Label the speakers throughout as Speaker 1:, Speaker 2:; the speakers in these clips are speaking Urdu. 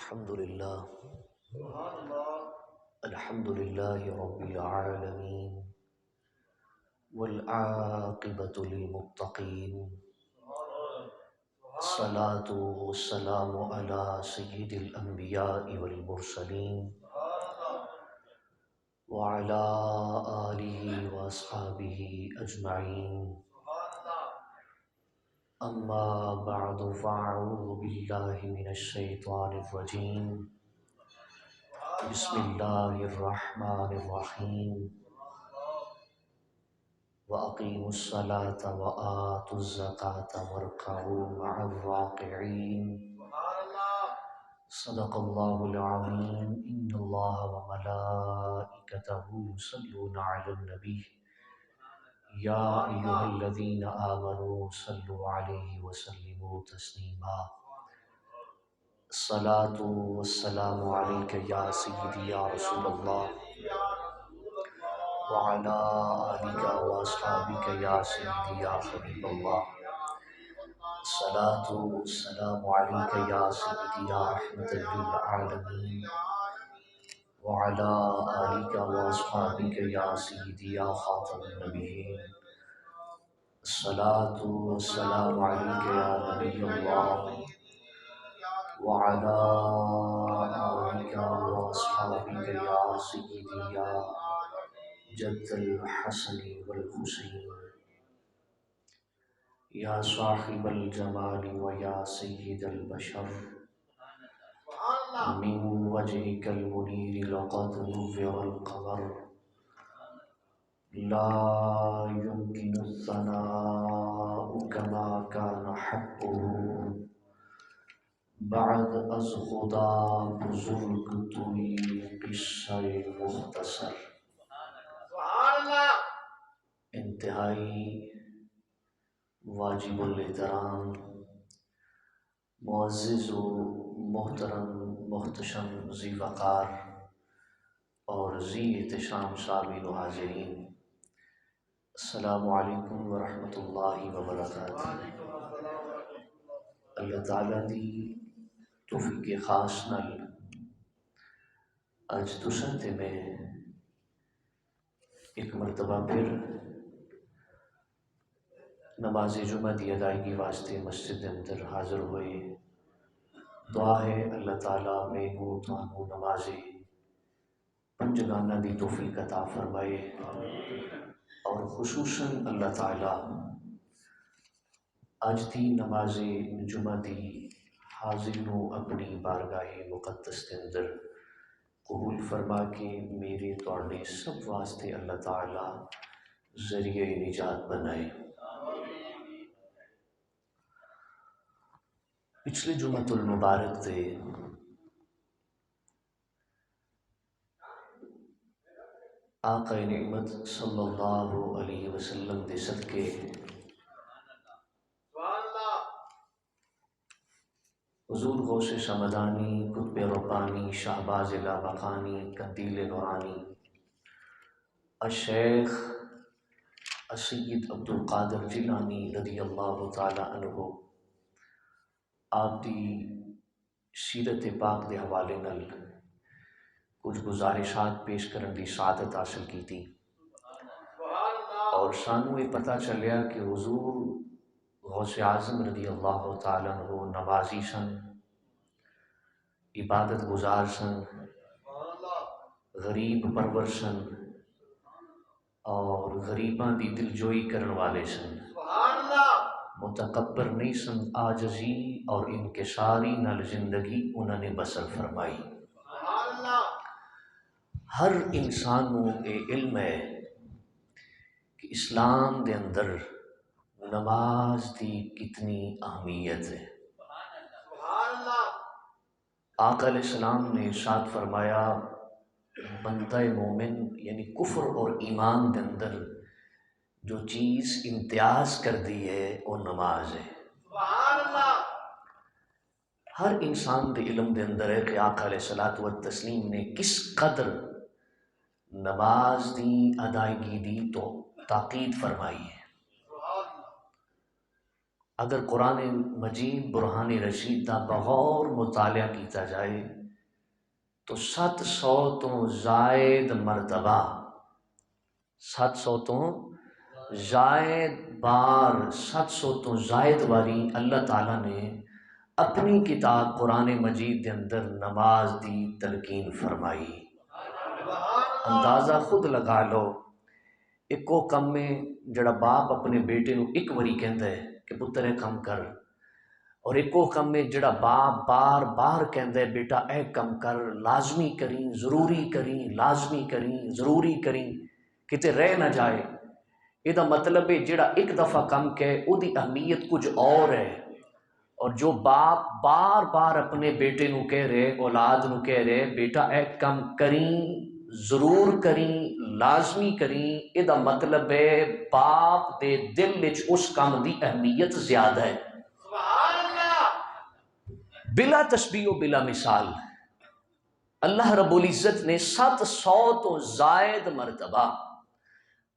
Speaker 1: الحمد لله رب العالمين والعاقبة للمتقين الصلاة والسلام على سيد الأنبياء والمرسلين وعلى آله وأصحابه أجمعين أما بعد فأعوذ بالله من الشيطان الرجيم بسم الله الرحمن الرحيم وأقيموا الصلاة وآتوا الزكاة واركعوا مع الراكعين صدق الله العظيم إن الله وملائكته يصلون على النبي يا أيها الذين آمنوا صلوا عليه وسلموا تسليما الصلاة والسلام عليك يا سيدي يا رسول الله وعلى آلك وأصحابك يا سيدي يا حبيب الله الصلاة والسلام عليك يا سيدي يا رحمة للعالمين وعلى آلك وأصحابك يا سيدي يا خاتم النبيين الصلاة والسلام عليك يا نبي الله وعلى آلك وأصحابك يا سيدي يا جد الحسن والحسين يا صاحب الجمال ويا سيد البشر من وجهك المنير لقد نور القمر لا يمكن الثناء كما كان حقه بعد از خدا بزرگ توی قصہ مختصر. انتہائی واجب الاحترام معزز و محترم محتشم ذی وقار اور ذی احتشام سامعین و حاضرین، السلام علیکم ورحمۃ اللہ وبرکاتہ۔ اللہ تعالیٰ دی توفیق خاص نال اج تساں تے میں ایک مرتبہ پھر نماز جمعہ دی ادائیگی واسطے مسجد اندر حاضر ہوئے۔ دعا ہے اللہ تعالیٰ میں کو تانوں نماز پنجگانہ دی توفیق عطا فرمائے، اور خصوصاً اللہ تعالیٰ اج دی نماز جمعہ دی حاضر نو اپنی بارگاہ مقدس کے اندر قبول فرما کے میرے تواڈے سب واسطے اللہ تعالیٰ ذریعہ نجات بنائے۔ پچھلے جمعۃ المبارک تے آقا نعمت صلی اللہ علیہ وسلم دے صدقے حضور غوث شمدانی قطب ربانی شہباز لامکانی قندیل نورانی الشیخ السید عبدالقادر جیلانی رضی اللہ تعالی عنہ آپ دی سیرت پاک دے حوالے نال کچھ گزارشات پیش کرن دی سعادت حاصل کی تھی، اور سانوں یہ پتہ چلیا کہ حضور غوث اعظم رضی اللہ تعالیٰ عنہ نمازی سن، عبادت گزار سن، غریب پرور سن، اور غریباں دی دلجوئی کرن والے سن، متکبر نہیں سن، عاجزی اور انکساری نال زندگی انہوں نے بسر فرمائی۔ ہر انسان کو یہ علم ہے کہ اسلام دے اندر نماز دی کتنی اہمیت ہے۔ آقا علیہ السلام نے ارشاد فرمایا بندہ مومن یعنی کفر اور ایمان دے اندر جو چیز امتیاز کر دی ہے وہ نماز ہے۔ ہر انسان دے علم دے اندر ہے کہ آقا علیہ الصلوۃ والتسلیم نے کس قدر نماز دی ادائیگی دی تو تاکید فرمائی ہے۔ اگر قرآن مجید برہان رشید کا بغور مطالعہ کیتا جائے تو 700 تو زائد مرتبہ 700 تو زائد بار 700 تو زائد باری اللہ تعالیٰ نے اپنی کتاب قرآن مجید کے اندر نماز دی تلقین فرمائی۔ اندازہ خود لگا لو، ایک وہ کم میں جڑا باپ اپنے بیٹے نو ایک واری کہندا ہے کہ پتر اے کم کر، اور ایک وہ کم میں جڑا باپ بار بار کہندا ہے بیٹا اے کم کر، لازمی کریں، ضروری کریں، لازمی کریں، ضروری کریں، کتے رہ نہ جائے۔ یہ دا مطلب ہے جڑا ایک دفعہ کم کہے او دی اہمیت کچھ اور ہے، اور جو باپ بار بار اپنے بیٹے نو کہہ رہے، اولاد نو کہہ رہے بیٹا اے کم کریں، ضرور کریں، لازمی کریں، یہ دا مطلب ہے باپ دے دل وچ اس کام دی اہمیت زیادہ ہے۔ بلا تشبیہ و بلا مثال اللہ رب العزت نے 700 تو زائد مرتبہ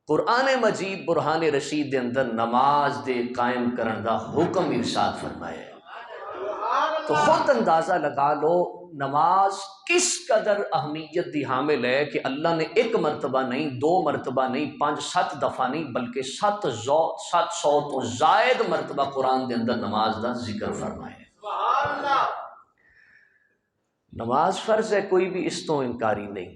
Speaker 1: قرآن مجید برہان رشید دے اندر نماز دے قائم کرن دا حکم ارشاد فرمایا ہے۔ تو خود اندازہ لگا لو نماز کس قدر اہمیت دی حامل ہے کہ اللہ نے ایک مرتبہ نہیں، 2 مرتبہ نہیں، 5-7 دفعہ نہیں، بلکہ 700 تو زائد مرتبہ قرآن دے اندر نماز دا ذکر فرمایا ہے۔ نماز فرض ہے، کوئی بھی اس تو انکاری نہیں،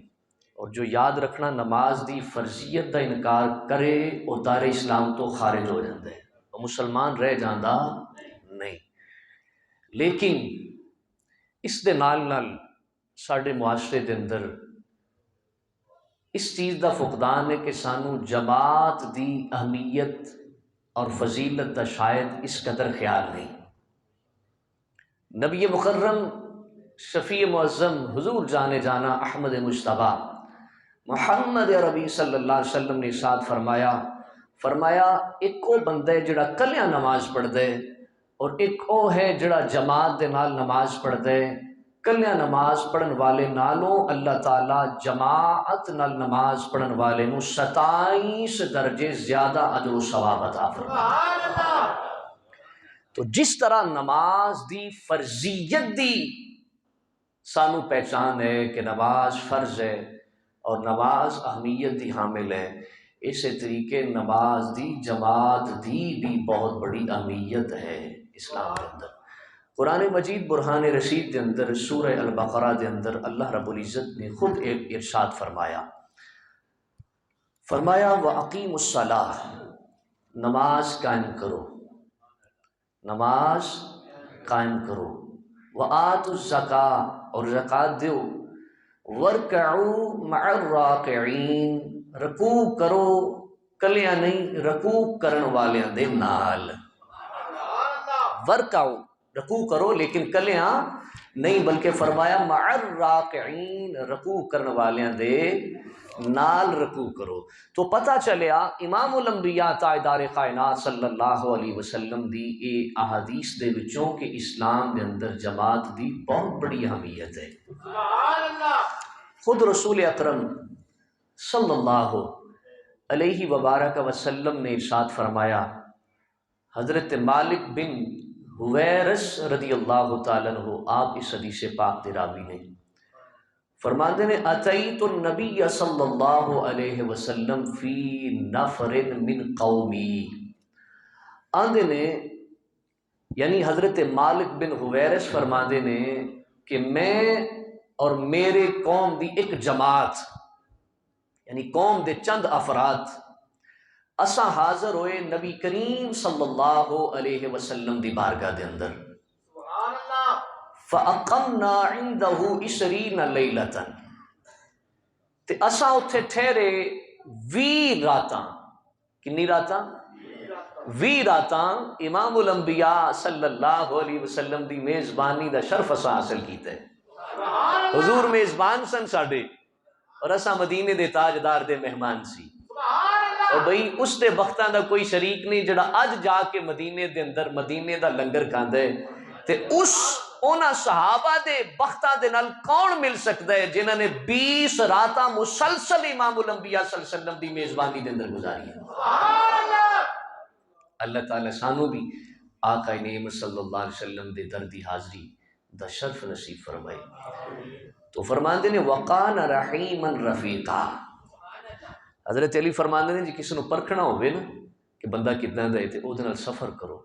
Speaker 1: اور جو یاد رکھنا نماز دی فرضیت دا انکار کرے وہ دار اسلام تو خارج ہو جاتا ہے، وہ مسلمان رہ جاندہ نہیں۔ لیکن اس دے نال نال ساڈے معاشرے دے اندر اس چیز دا فقدان ہے کہ سانو جماعت دی اہمیت اور فضیلت دا شاید اس قدر خیال نہیں۔ نبی مکرم شفیع معظم حضور جانے جانا احمد مجتبیٰ محمد عربی صلی اللہ علیہ وسلم نے ارشاد فرمایا ایک وہ بندہ ہے جڑا کلیاں نماز پڑھ دے، اور ایک وہ ہے جڑا جماعت دے نال نماز پڑھ دے۔ کلیاں نماز پڑھن والے نالوں اللہ تعالیٰ جماعت نال نماز پڑھن والے نو 27 درجے زیادہ اجر و ثواب عطا فرماتا۔ تو جس طرح نماز دی فرضیت دی سانو پہچان ہے کہ نماز فرض ہے اور نماز اہمیت دی حامل ہے، اسی طریقے نماز دی جماعت دی بھی بہت بڑی اہمیت ہے اسلام کے اندر۔ قرآن مجید برہان رشید کے اندر سورہ البقرہ کے اندر اللہ رب العزت نے خود ایک ارشاد فرمایا وَأَقِیمُوا الصَّلَاةَ، نماز قائم کرو، نماز قائم کرو، وَآتُوا الزَّکَاةَ، اور زکوٰۃ دیو، وَارْکَعُوا مَعَ الرَّاکِعِینَ، رکوع کرو کلیاں نہیں، رکوع کرن والیاں دے نال۔ ورکعوا، رکوع کرو لیکن کلیاں نہیں، بلکہ فرمایا مع الراکعین، رکوع کرن والیاں دے نال رکوع کرو۔ تو پتہ چلیا امام الانبیاء تاجدار کائنات صلی اللہ علیہ وسلم دی اے احادیث دے وچوں کہ اسلام دے اندر جماعت دی بہت بڑی اہمیت ہے۔ خود رسول اکرم صلی اللہ علیہ وبارک وسلم نے ارشاد فرمایا، حضرت مالک بن حویرث رضی اللہ تعالیٰ عنہ، آپ اس حدیث پاک دے راوی نے، فرماندے نے اتیت النبی صلی اللہ علیہ وسلم فی نفر من قومی، آندے نے یعنی حضرت مالک بن حویرث فرماندے نے کہ میں اور میرے قوم دی ایک جماعت، یعنی قوم دے چند افراد، اساں حاضر ہوئے نبی کریم صلی اللہ علیہ وسلم دی بارگاہ دے اندر، فَأَقَمْنَا عِنْدَهُ 20 لَيْلَةً، تے اساں اتھے ٹھہرے 20 راتاں۔ کنی راتاں؟ 20 راتاں امام الانبیاء صلی اللہ علیہ وسلم دی میزبانی دا شرف اساں حاصل کیتا ہے۔ حضور میزبان سن ساڈے اور اساں مدینے دے تاجدار دے مہمان سی، اور بھئی اس دے وقتاں دا کوئی شریک نہیں جڑا اج جا کے مدینے دے اندر مدینے دا لنگر کھاندا ہے، تے اس اونا صحابہ دے وقتاں دے نال کون مل سکتا ہے جنہاں نے 20 راتاں مسلسل امام الانبیاء صلی اللہ علیہ وسلم دی میزبانی دے اندر گزاری ہے۔ اللہ تعالیٰ سانو بھی آقا نعمت صلی اللہ علیہ وسلم دے دردی حاضری دا شرف نصیب فرمائے۔ تو فرماندے نے وقان رحیما رفیقا، حضرت علی فرماندے نے جی کسی نو پرکھنا ہوئے نا کہ بندہ کتنا دے تے او دے نال سفر کرو،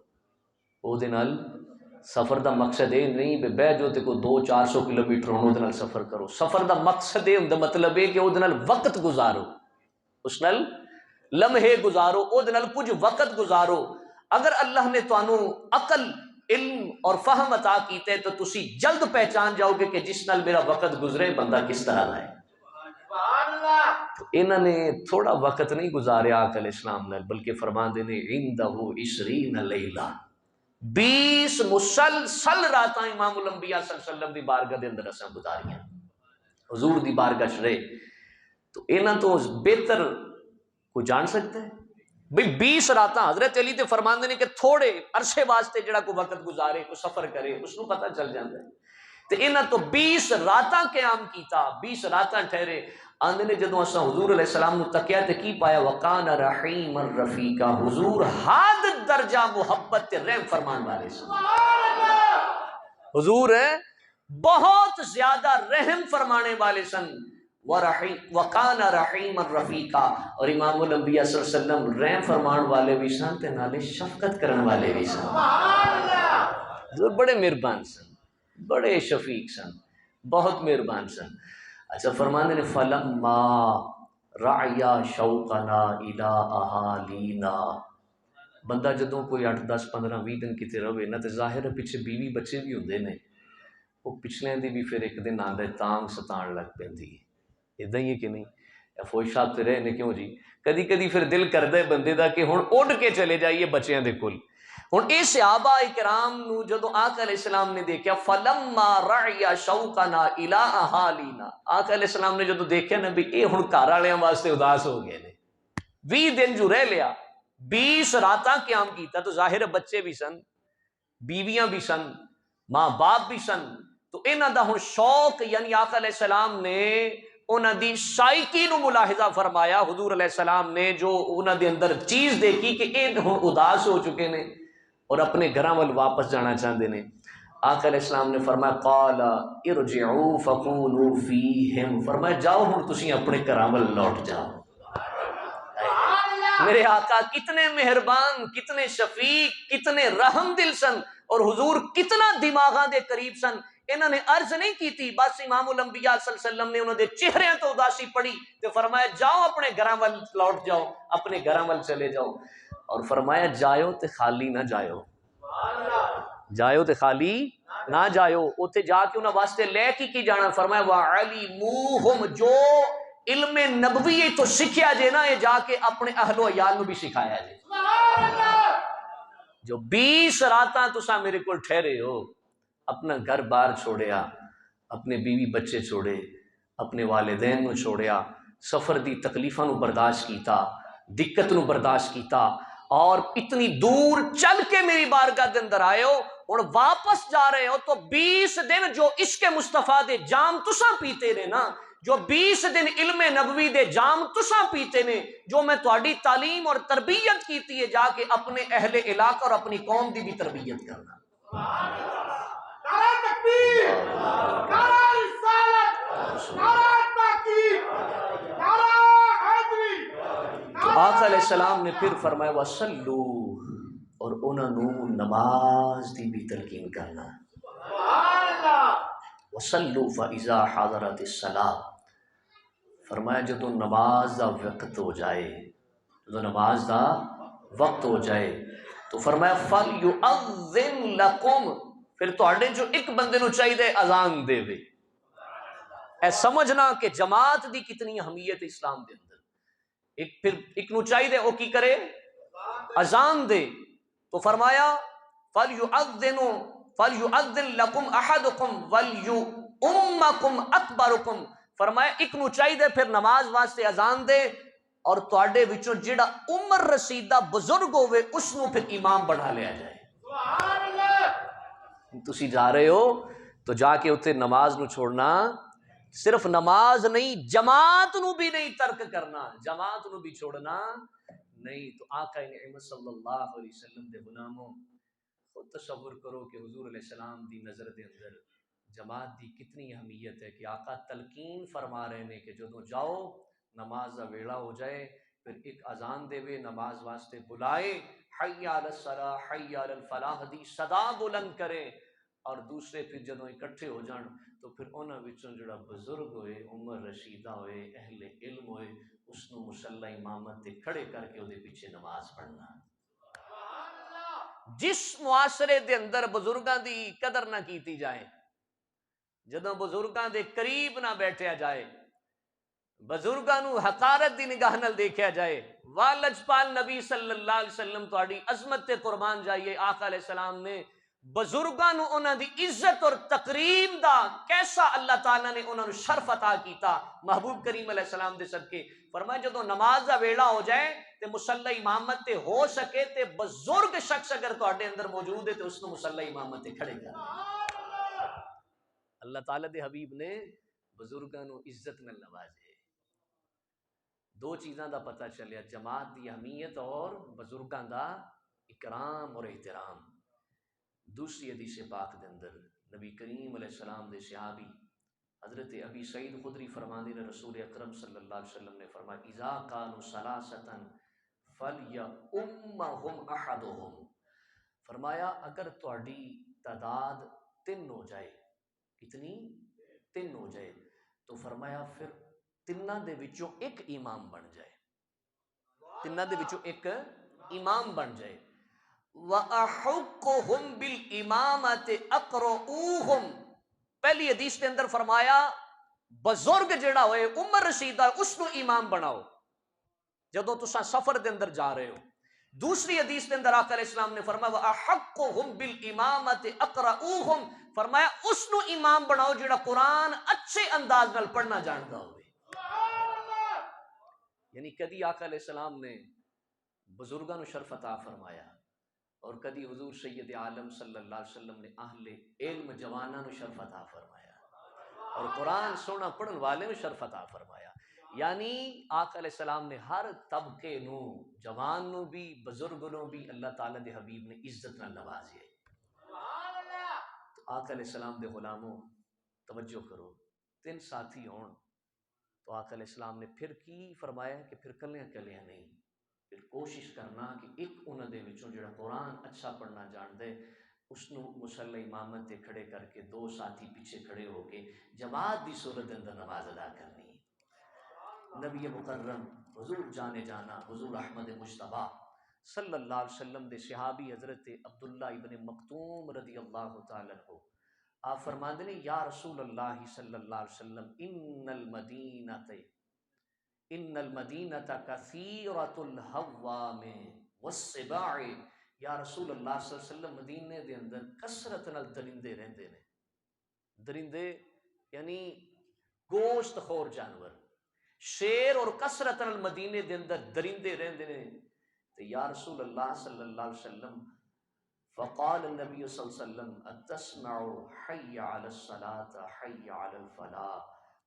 Speaker 1: او دے نال سفر دا مقصد یہ نہیں بے بہ جو تے کو 200-400 کلومیٹر ہونا او دے نال سفر کرو، سفر دا مقصد یہ ہوندا مطلب ہے کہ او دے نال وقت گزارو، اس نال لمحے گزارو، او دے نال کچھ وقت گزارو۔ اگر اللہ نے تانوں عقل، علم اور فہم عطا کیتے تو تسی جلد پہچان جاؤ گے کہ جس نال میرا وقت گزرے بندہ کس طرح دا ہے۔ تو انہوں نے تھوڑا وقت نہیں گزاریا آقا علیہ السلام نے، بلکہ فرماندے نے عندہ 20 لیلہ، 20 مسلسل راتاں امام الانبیاء صلی اللہ علیہ وسلم دی بارگاہ دے اندر اساں گزاریاں، حضور دی بارگاہ رہے۔ تو انہاں تو بہتر کوئی جان سکتا ہے بھئی 20 راتاں حضرت علی تے فرماندے نے کہ تھوڑے عرصے واسطے جڑا کو وقت گزارے کو سفر کرے اس کو پتہ چل جاتا ہے۔ تے انہاں تو 20 راتاں قیام کیتا، 20 راتاں ٹھہرے۔ آندے نے جدوں اساں حضور علیہ السلام نو تکیا تے کی پایا وقان رحیم الرفیقہ، حضور حد درجہ محبت تے رحم فرمان والے سن۔ حضور بہت زیادہ رحم فرمانے والے سن، وقان رحیم الرفیقہ، اور امام الانبیاء صلی اللہ علیہ وسلم رحم فرمان والے بھی سن تے نالے شفقت کرن والے بھی سن۔ حضور بڑے مہربان سن، بڑے شفیق سن، بہت مہربان سن۔ اچھا فرمانے نے فلما رعیا شوقنا الی اہالینا، بندہ جدوں کوئی 8 10 15 20 دن کتے رہے نا تے ظاہر ہے پیچھے بیوی بچے بھی ہوندے نے، وہ پچھلے دی بھی پھر ایک دن آندا ہے تانگ ستان لگ پیندی ہے، ادھا ہی ہے کہ نہیں؟ فوج صاحب تے رہے نے کیوں جی، کدی کدی پھر دل کردا ہے بندے دا کہ ہن اڑ کے چلے جائیے بچیاں دے کول۔ ہن اے صحابہ کرام نو جدوں آقا علیہ السلام نے دیکھا فلما رعی شوقنا الی اہالینا، آقا علیہ السلام نے جدوں دیکھا نا بھی اے ہن گھر والیاں واسطے اداس ہو گئے نے، 20 دن جو رہ لیا، 20 راتاں قیام کیتا، تو ظاہر بچے بھی سن، بیویاں بھی سن، ماں باپ بھی سن، تو انہاں دا ہن شوق، یعنی آقا علیہ السلام نے انہاں دی سائیکی نو ملاحظہ فرمایا، حضور علیہ السلام نے جو انہاں دے اندر چیز دیکھی کہ اے ہن اداس ہو چکے نے اور اپنے گھراں ول واپس جانا چاہتے ہیں۔ آقا علیہ السلام نے فرمایا قال ارجعوا فقولوا فیہم، فرمایا جاؤ ہن تسی اپنے گھراں ول لوٹ جاؤ۔ میرے آقا کتنے مہربان، کتنے شفیق، کتنے رحم دل سن، اور حضور کتنا دماغاں دے قریب سن۔ انہوں نے عرض نہیں کی تھی، بس امام الانبیاء صلی اللہ علیہ وسلم نے انہوں نے چہرے تو اداسی پڑی تو فرمایا جاؤ اپنے گھراں ول لوٹ جاؤ، اپنے گھراں ول چلے جاؤ، اور فرمایا جائیو تے خالی نہ جائیو، جائیو تے خالی نہ جائیو، اوتھے جا کے انہاں واسطے لے کی جانا، فرمایا وَعَلِمُوهُمْ، جو علم نبوی تو سکھیا جے نا یہ جا کے اپنے اہل و عیال نو بھی سکھایا جے۔ جو 20 راتاں تساں میرے کول ٹھہرے ہو، اپنا گھر بار چھوڑیا، اپنے بیوی بچے چھوڑے، اپنے والدین نو چھوڑیا، سفر دی تکلیفاں نو برداشت کیتا، دقت نو برداشت کیتا، اور اتنی دور چل کے میری بارگاہ دے اندر آئے ہو، اور واپس جا رہے ہو، تو 20 دن جو عشق مصطفیٰ دے جام تساں پیتے نے نا، جو 20 دن علم نبوی دے جام تساں پیتے نے، جو میں تہاڈی تعلیم اور تربیت کیتی ہے، جا کے اپنے اہل علاقہ اور اپنی قوم دی بھی تربیت کرنا۔ نعرہ تکبیر، نعرہ رسالت، نعرہ تحقیق، نعرہ حیدری۔ تو آقا علیہ السلام نے پھر فرمایا وصلو، اور انہاں نو نماز دی بھی تلقین کرنا۔ وصلو فاذا حضرت الصلاۃ، فرمایا جدو نماز دا وقت ہو جائے، جدو نماز دا وقت ہو جائے تو فرمایا فَلْيُؤَذِّن لَكُمْ، پھر تواڈے جو ایک بندے نو چاہیے اذان دے وے۔ اے سمجھنا کہ جماعت دی کتنی اہمیت ہے اسلام دے اندر۔ پھر ایک نو چاہیے وہ کی کرے، اذان دے۔ تو فرمایا فَلْيُؤَذِّن لَكُمْ أَحَدُكُمْ وَلْيُؤُمَّكُمْ أَكْبَرُكُمْ، فرمایا ایک نو چاہیے پھر نماز واسطے اذان دے، اور تواڈے وچوں جڑا عمر رسیدہ بزرگ ہوئے اس نو پھر امام بنا لیا جائے۔ تسی جا رہے ہو تو جا کے اتنے نماز نو چھوڑنا، صرف نماز نہیں جماعت نو بھی نہیں ترک کرنا، جماعت نو بھی چھوڑنا نہیں۔ تو آقا نعمت صلی اللہ علیہ وسلم دے غلاموں، خود تصور کرو کہ حضور علیہ السلام دی نظر دے اندر جماعت دی کتنی اہمیت ہے کہ آقا تلقین فرما رہے ہیں کہ جدوں جاؤ نماز دا ویلا ہو جائے پھر ایک اذان دے وے نماز واسطے بلائے حی علی الصلاح حی علی الفلاح دی صدا بلند کرے، اور دوسرے پھر جدوں اکٹھے ہو جان تو پھر انہاں وچوں جڑا بزرگ ہوئے عمر رشیدہ ہوئے اہل علم ہوئے اس نو مصلی امامت تے کھڑے کر کے دے پیچھے نماز پڑھنا۔ جس معاشرے دے اندر بزرگاں دی قدر نہ کیتی جائے، جدوں بزرگاں دے قریب نہ بیٹھیا جائے، بزرگاں نو حقارت دی نگاہ نال دیکھیا جائے، والجپال نبی صلی اللہ علیہ وسلم تہاڈی عظمت تے قربان جائیے، آقا علیہ السلام نے بزرگاں نو انہاں دی عزت اور تکریم دا کیسا اللہ تعالیٰ نے انہاں نو شرف عطا کیتا محبوب کریم علیہ السلام دے صدقے۔ فرمایا جدوں نماز دا ویلا ہو جائے تے مصلی امامت تے ہو سکے تے بزرگ شخص اگر تہاڈے اندر موجود ہے تے اس نو مصلی امامت تے کھڑے کر۔ اللہ تعالیٰ دے حبیب نے بزرگاں نو عزت نال نوازے۔ دو چیزاں دا پتہ چلیا، جماعت دی اہمیت اور بزرگاں دا اکرام اور احترام۔ دوسری حدیث پاک دے اندر نبی کریم علیہ السلام دے صحابی حضرت ابی سعید خدری فرماندے نے رسول اکرم صلی اللہ علیہ وسلم نے فرمایا اذا كانوا ثلاثه فليؤمهم احدهم، فرمایا اگر تہاڈی تعداد 3 ہو جائے، کتنی 3 ہو جائے تو فرمایا پھر تناں دے وچوں ایک امام بن جائے، تناں دے وچوں ایک امام بن جائے۔ وَأَحُقُّهُمْ بِالْإِمَامَةِ أَقْرَؤُوهُمْ، پہلی حدیث کے اندر فرمایا بزرگ جڑا ہوئے عمر رشیدہ اس نو امام بناؤ جدوں تساں سفر دے اندر جا رہے ہو۔ دوسری حدیث کے اندر آقا علیہ السلام نے فرمایا وَأَحُقُّهُمْ بِالْإِمَامَةِ أَقْرَؤُوهُمْ، فرمایا اس نو امام بناؤ جڑا قرآن اچھے انداز نال پڑھنا جانتا ہوئے۔ یعنی کدی آقا علیہ السلام نے بزرگاں نو شرف عطا فرمایا اور کدی حضور سید عالم صلی اللہ علیہ وسلم نے اہل علم جواناں نو شرف عطا فرمایا اور قرآن سونا پڑھن والے نو شرف عطا فرمایا۔ یعنی آقا علیہ السلام نے ہر طبقے نو، جوان نو بھی بزرگ نو بھی اللہ تعالیٰ دے حبیب نے عزت نال نوازے۔ تو آقا علیہ السلام دے غلاموں توجہ کرو، 3 ساتھی ہون تو آقا علیہ السلام نے پھر کی فرمایا کہ پھر کلیاں کلیاں نہیں، پھر کوشش کرنا کہ ایک انہاں دے وچوں جڑا قرآن اچھا پڑھنا جاندے اس نو مصلی امامت تے کھڑے کر کے 2 ساتھی پیچھے کھڑے ہو کے جماعت دی صورت اندر نماز ادا کرنی۔ نبی مکرم حضور جانے جانا حضور احمد مجتبیٰ صلی اللہ علیہ وسلم دے صحابی حضرت عبداللہ ابن مکتوم رضی اللہ تعالیٰ عنہ آپ فرماندے نے یا رسول اللہ صلی اللہ علیہ وسلم ان المدینۃ کثیرۃ الحوام والسباع، یا رسول اللہ صلی اللہ علیہ وسلم مدینے دے اندر کثرت نال درندے رہندے نے، درندے یعنی گوشت خور جانور، شیر اور کثرت نال مدینے دے اندر درندے رہندے نے۔ تو یا رسول اللہ صلی اللہ علیہ وسلم فقال النبی صلی اللہ علیہ وسلم اتسمع حی علی الصلاة حی علی الفلاح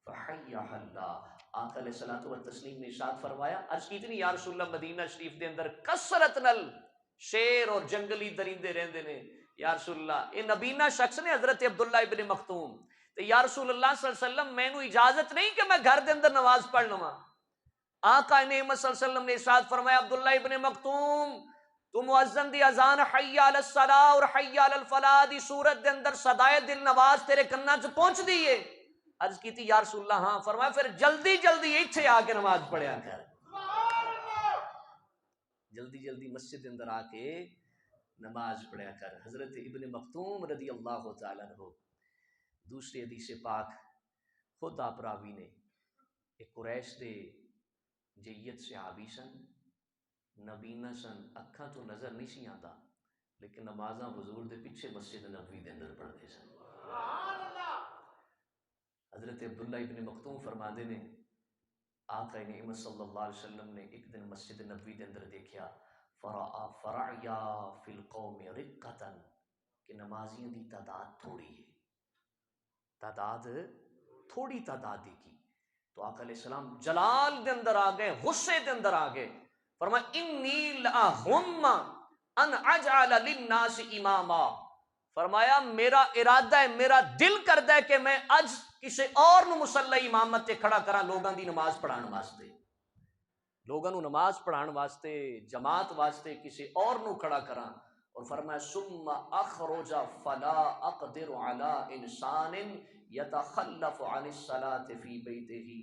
Speaker 1: فحی اللہ، آقا علیہ الصلوۃ والتسلیم نے ارشاد فرمایا عرض کی اتنی یا رسول اللہ مدینہ شریف دے اندر کثرت نل شیر اور جنگلی درندے رہندے نے، یا رسول اللہ یہ نبینہ شخص نے حضرت عبداللہ ابن مختوم، تو یا رسول اللہ صلی اللہ علیہ وسلم مینوں اجازت نہیں کہ میں گھر دے اندر نماز پڑھ لواں؟ آقا نعمت صلی اللہ علیہ وسلم نے ارشاد فرمایا عبداللہ ابن مختوم تو مؤذن دی اذان حی علی الصلاۃ اور حی علی الفلاح دی صورت دے اندر صدائے دل نواز تیرے کناں چ پہنچ دی ہے؟ عرض کی تھی یا رسول اللہ ہاں، فرمایا پھر جلدی جلدی ایتھے آ کے نماز پڑھیا کر، جلدی جلدی مسجد دے اندر آ کے نماز پڑھیا کر۔ حضرت ابن مختوم رضی اللہ تعالیٰ عنہ دوسری حدیث پاک خود آپ راوی نے ایک قریش دے جیت صحابی سن، نبینا سن، اکھاں تو نظر نہیں سی آتا لیکن نمازاں حضور دے پیچھے مسجد نبوی دے اندر پڑھتے سن۔ حضرت عبداللہ ابن مختوم فرماندے نے آقا نعمت صلی اللہ علیہ وسلم نے ایک دن مسجد نبوی دے اندر دیکھا فرعیا فی القوم رقتا کہ نمازیوں دی تعداد تھوڑی ہے، تعداد تھوڑی تعداد کی، تو آقا علیہ السلام جلال دے اندر آ گئے، غصے دے اندر آ گئے، فرمایا انی لاہم ان اجعل للناس اماما، فرمایا میرا ارادہ ہے، میرا دل کردا ہے کہ میں اج کسی اور نو مصلی امامت تے کھڑا کراں لوگاں دی نماز پڑھان واسطے، لوگاں نو نماز پڑھان واسطے، جماعت واسطے کسی اور نو کھڑا کراں۔ اور فرمایا ثم اخرج فلا اقدر على انسان يتخلف عن الصلاة في بيته،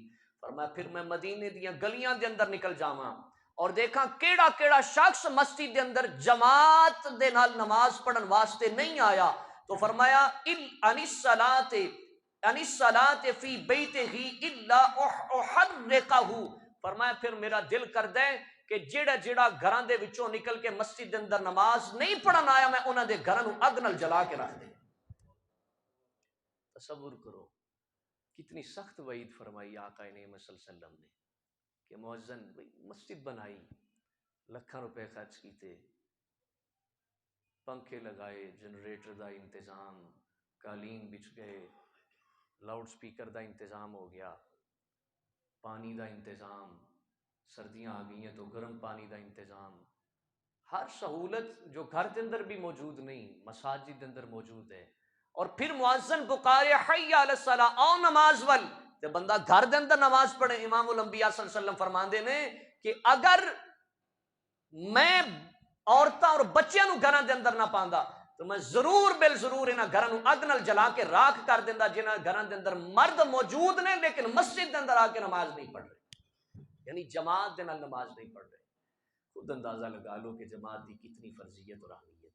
Speaker 1: فرمایا پھر میں مدینے دیاں گلیاں دے اندر نکل جاواں اور دیکھاں کیڑا کیڑا شخص مسجد دے اندر جماعت دے نال نماز پڑھن واسطے نہیں آیا، تو فرمایا عن الصلاة في بيته الا احرقه، فرمایا پھر میرا دل کردا ہے کہ جیڑا جیڑا گھراں دے وچوں نکل کے مسجد دے اندر نماز نہیں پڑھن آیا میں انہاں دے گھراں نو اگ نال جلا کے رکھ دے۔ تصور کرو کتنی سخت وعید فرمائی آقا نعمت صلی اللہ علیہ وسلم نے کہ مؤذن مسجد بنائی، لکھاں روپے خرچ کیتے، پنکھے لگائے، جنریٹر دا انتظام، قالین بچھ گئے، لاؤڈ سپیکر دا انتظام ہو گیا، پانی دا انتظام، سردیاں آ گئی ہیں تو گرم پانی دا انتظام، ہر سہولت جو گھر کے اندر بھی موجود نہیں مساجد کے اندر موجود ہے، اور پھر مؤذن پکارے حی علی الصلاۃ، آؤ نماز ول، تے بندہ گھر دے اندر نماز پڑھے۔ امام الانبیاء صلی اللہ علیہ وسلم فرماندے نے کہ اگر میں عورتاں اور بچیاں نو گھراں دے اندر نہ پاندا تو میں ضرور بل ضرور انہاں گھراں نو اگ نال جلا کے راکھ کر دیندا جنہاں گھراں دے اندر مرد موجود نے لیکن مسجد دے اندر آ کے نماز نہیں پڑھ رہے، یعنی جماعت دے نال نماز نہیں پڑھ رہے۔ خود اندازہ لگا لو کہ جماعت دی کتنی فرضیت اور اہمیت ہے۔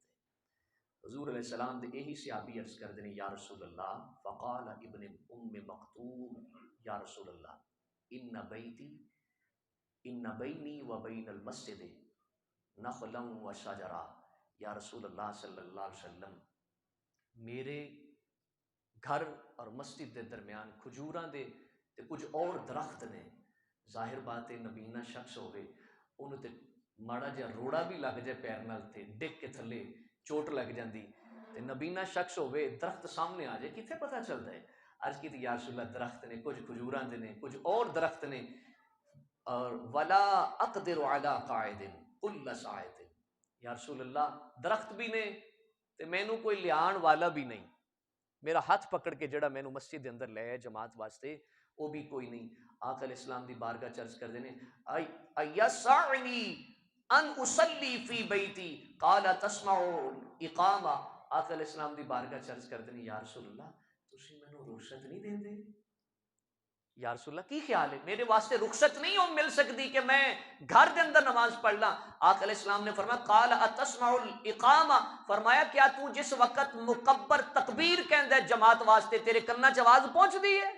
Speaker 1: حضور علیہ السلام دے یہی صحابی عرض کر دینے یا رسول اللہ، فقال ابن ام مکتوم یا رسول اللہ ان بینی و بین المسجد نخلا و شجرا، یا رسول اللہ صلی اللہ علیہ وسلم میرے گھر اور مسجد دے درمیان کھجوراں دے تے کچھ اور درخت نے، ظاہر بات ہے نبینا شخص ہوئے انہوں تے ماڑا جہا روڑا بھی لگ جائے پیر نال تے ڈگ کے تھلے چوٹ لگ جاندی، تے نبینا شخص ہوئے درخت سامنے آ جائے کتنے پتہ چلتا ہے؟ عرض کی یا رسول اللہ درخت نے، کچھ کھجوراں دے نے، کچھ اور درخت نے، اور ولا اقدر علی قاعد کل ساعت، یا رسول اللہ درخت بھی نے تے مینوں کوئی لیان والا بھی نہیں، میرا ہاتھ پکڑ کے جڑا مینوں مسجد دے اندر لے آئے جماعت واسطے وہ بھی کوئی نہیں۔ آقا علیہ السلام دی بارگاہ چرچ کر دینے ایسعنی ان اصلی فی بیتی قال تسمع اقامہ، آقا علیہ السلام دی بارگاہ چرچ کر دینے یا رسول اللہ تسی مینوں رخصت نہیں دیندے؟ یا رسول اللہ کی خیال ہے میرے واسطے رخصت نہیں ہو مل سکتی کہ میں گھر دے اندر نماز پڑھ لاں؟ آقا علیہ السلام نے فرمایا قال اتسمع الاقامہ، فرمایا کیا تو جس وقت مکبر تکبیر کہندا ہے جماعت واسطے تیرے کنا چ آواز پہنچ دی ہے؟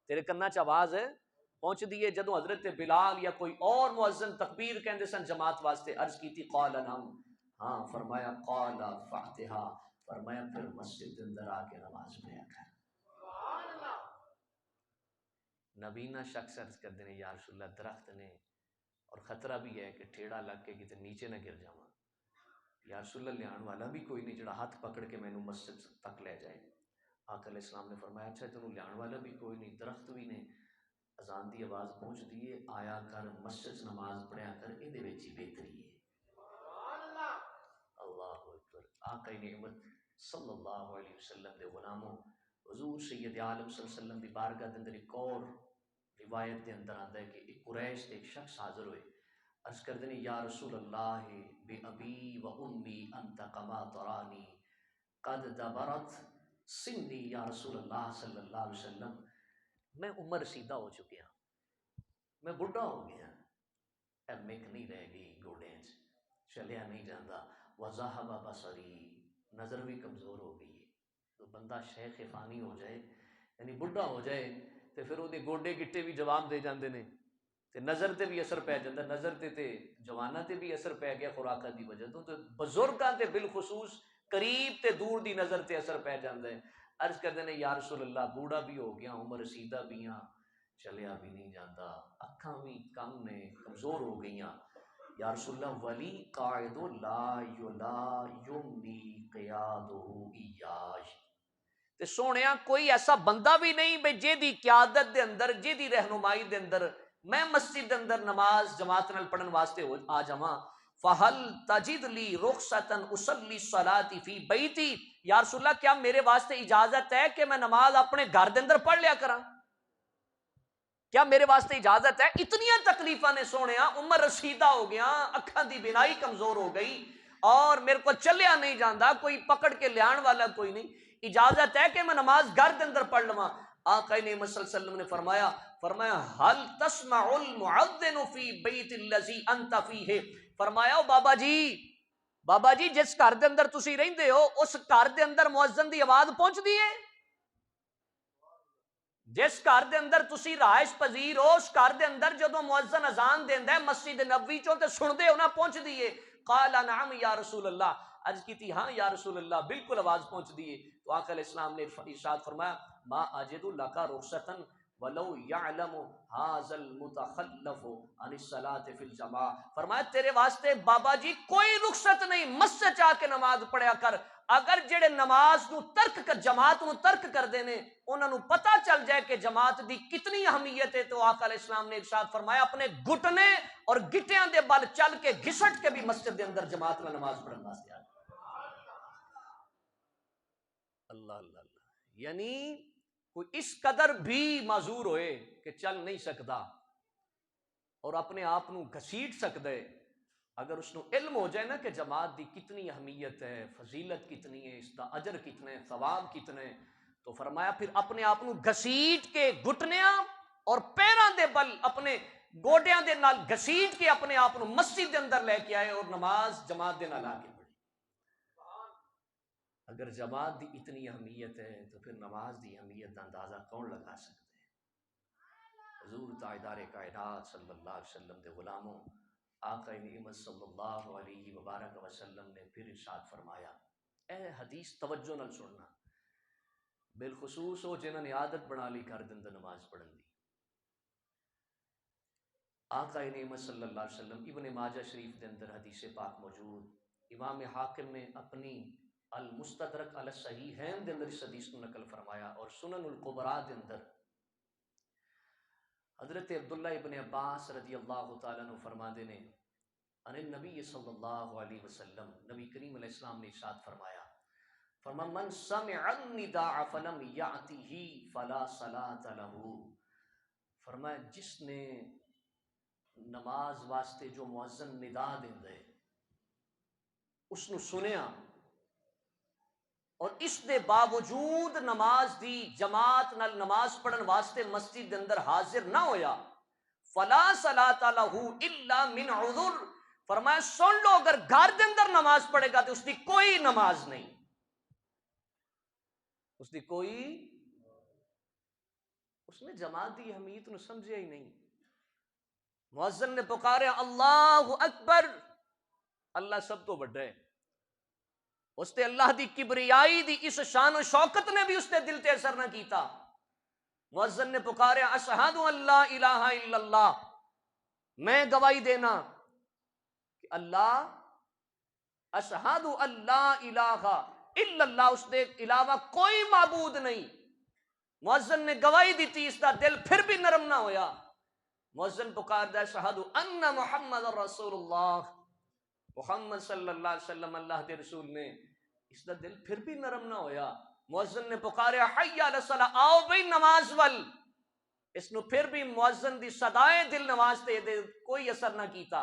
Speaker 1: تیرے کنا چ آواز پہنچ دی ہے؟ جدوں حضرت بلال یا کوئی اور مؤذن تکبیر کہندے سن جماعت واسطے، عرض کیتی قال نعم، ہاں، فرمایا قال فاتحہ، فرمایا پھر مسجد کے اندر آ کے نماز پڑھا کر۔ نبینا شخص عرض کر دینے یا رسول اللہ درخت نے اور خطرہ بھی ہے کہ ٹھیڑا لگ کے کتے نیچے نہ گر جاواں، یا رسول اللہ لیان والا بھی کوئی نہیں جڑا ہاتھ پکڑ کے مینوں مسجد تک لے جائے۔ آقا علیہ السلام نے فرمایا اچھا تینوں لیان والا بھی کوئی نہیں، درخت بھی نے، اذان دی آواز پہنچ دیے، آیا کر مسجد نماز پڑھیا کر، یہ دے وچ ہی بہتری ہے۔ اللہ اکبر۔ آقا نعمت صلی اللہ علیہ وسلم دے غلاموں، حضور سید عالم صلی اللہ علیہ وسلم دی بارگاہ دے اندر ایک اور روایت دے اندر آتا ہے کہ ایک قریش دے ایک شخص حاضر ہوئے، عرض کر دینے یا رسول اللہ بے ابی و امی انت کما ترانی قد دبرت سنی، یا رسول اللہ صلی اللہ علیہ وسلم میں عمر رسیدہ ہو چکیا، میں بڑھا ہو گیا، مک نہیں رہ گئی گوڑے چلیا نہیں جاتا، وذہب بصری نظر بھی کمزور ہو گئی ہے۔ تو بندہ شیخ فانی ہو جائے یعنی بڑھا ہو جائے تو پھر وہ گوڈے گٹے بھی جواب دے جاندے نے تے نظر تے بھی اثر پی جاتا، نظر تے جواناں تے بھی اثر پی گیا خوراکاں دی وجہ تو بزرگاں تے بالخصوص قریب تے دور دی نظر تے اثر پی جاتا ہے۔ عرض کردے نے یا رسول اللہ بوڑھا بھی ہو گیا، عمر رسیدہ بھی ہاں، چلیا بھی نہیں جاتا، اکھاں بھی کم نے، کمزور ہو گئیاں، یا رسول اللہ ولی قاعد لا یمنی قیادہ ایاش، تے سونیا کوئی ایسا بندہ بھی نہیں بے جے دی قیادت دے اندر، جے دی رہنمائی دے اندر میں مسجد دے اندر نماز جماعت نال پڑھن واسطے آ جاواں۔ فہل تجد لی رخصتا اصلی الصلاۃ فی بیتی، یا رسول اللہ کیا میرے واسطے اجازت ہے کہ میں نماز اپنے گھر دے اندر پڑھ لیا کراں؟ کیا میرے واسطے اجازت ہے؟ اتنیاں تکلیفاں نے سونیا، عمر رسیدہ ہو گیا، اکھاں دی بینائی کمزور ہو گئی، اور میرے کو چلیا نہیں جاندا، کوئی پکڑ کے لیان والا کوئی نہیں، اجازت ہے کہ میں نماز گھر دے اندر پڑھ لواں؟ آقا نعمت صلی اللہ علیہ وسلم نے فرمایا حل تسمع المعذن فی بیت الذی انت فیہ، فرمایا بابا جی جس گھر دے اندر تسی رہندے ہو اس گھر دے اندر مؤذن دی آواز پہنچ دی ہے؟ جس گھر دے اندر تسی رہائش پذیر ہو اس گھر دے اندر جدوں مؤذن اذان دیندا ہے مسجد نبوی چوں تے سن دے ہو نا، پہنچ دیے؟ قال نعم یا رسول اللہ، عرض کی تھی ہاں یا رسول اللہ بالکل آواز پہنچ دیے۔ تو آقا علیہ السلام نے ارشاد فرمایا ما اجد لک رخصتا ولو یعلم ھذا المتخلف عن الصلاۃ فی الجماع، فرمایا تیرے واسطے بابا جی کوئی رخصت نہیں، مسجد جا کے نماز پڑھیا کر، اگر جڑے نماز نو ترک کر جماعت نو ترک کر دینے انہاں نو پتہ چل جائے کہ جماعت دی کتنی اہمیت ہے، تو آقا علیہ السلام نے ارشاد فرمایا اپنے گھٹنے اور گٹیاں دے بل چل کے گھسٹ کے بھی مسجد دے اندر جماعت میں نماز پڑھن واسطے آ جائے۔ اللہ اللہ اللہ، یعنی کوئی اس قدر بھی معذور ہوئے کہ چل نہیں سکتا اور اپنے آپ نو گھسیٹ سکتا ہے، اگر اس نو علم ہو جائے نا کہ جماعت دی کتنی اہمیت ہے، فضیلت کتنی ہے، اس کا اجر کتنا ہے، ثواب کتنا ہے، تو فرمایا پھر اپنے آپ نو گھسیٹ کے گھٹنیاں اور پیراں دے بل اپنے گوڈیاں دے نال گھسیٹ کے اپنے آپ نو مسجد دے اندر لے کے آئے اور نماز جماعت دے نال آ کے پڑھی۔ اگر جماعت دی اتنی اہمیت ہے تو پھر نماز دی اہمیت کا اندازہ کون لگا سکتے ہیں؟ حضور تاجدار کائنات صلی اللہ علیہ وسلم دے غلاموں، آقا نعمت صلی اللہ علیہ وبارک وسلم نے پھر ارشاد فرمایا، اے حدیث توجہ نال سننا، بالخصوص وہ جنہوں نے عادت بنا لی گھر دے اندر نماز پڑھن دی۔ آقا نعمت صلی اللہ علیہ وسلم، ابن ماجہ شریف دے اندر حدیث پاک موجود، امام حاکم نے اپنی المستدرک علی الصحیحین دے اندر اس حدیث کو نقل فرمایا، اور سنن الکبریٰ دے اندر حضرت عبداللہ ابن عباس رضی اللہ تعالیٰ عنہ فرماندے نے ان النبی صلی اللہ علیہ وسلم، نبی کریم علیہ السلام نے ارشاد فرمایا من سمع النداء فلم یأتہ فلا صلاۃ لہ، فرمایا جس نے نماز واسطے جو مؤذن ندا دیندا ہے اس نو سنیا اور اس دے باوجود نماز دی جماعت نال نماز پڑھن واسطے مسجد دے اندر حاضر نہ ہویا، فلا صلاۃ لہ الا من عذر، فرمایا سن لو اگر گھر دے اندر نماز پڑھے گا تو اس دی کوئی نماز نہیں، اس دی کوئی، اس نے جماعت دی اہمیت نو سمجھیا ہی نہیں۔ مؤذن نے پکارے اللہ اکبر، اللہ سب تو بڑا ہے، اس تے اللہ دی کبریائی دی اس شان و شوکت نے بھی اس تے دل تے اثر نہ کیتا۔ مؤذن نے پکارے اشہد ان لا الہ الا اللہ، میں گواہی دینا کہ اللہ، اشہد ان لا الہ الا اللہ، اس دے علاوہ کوئی معبود نہیں۔ مؤذن نے گواہی دیتی، اس دا دل پھر بھی نرم نہ ہویا۔ مؤذن پکار دا اشہد ان محمد رسول اللہ، محمد صلی اللہ علیہ وسلم اللہ کے رسول نے، اس دا دل پھر بھی نرم نہ ہویا۔ مؤذن نے پکارے حی علی الصلاۃ، آؤ بھئی نماز ول، اس نو پھر بھی مؤذن دی صدائے دل نماز تے دے کوئی اثر نہ کیتا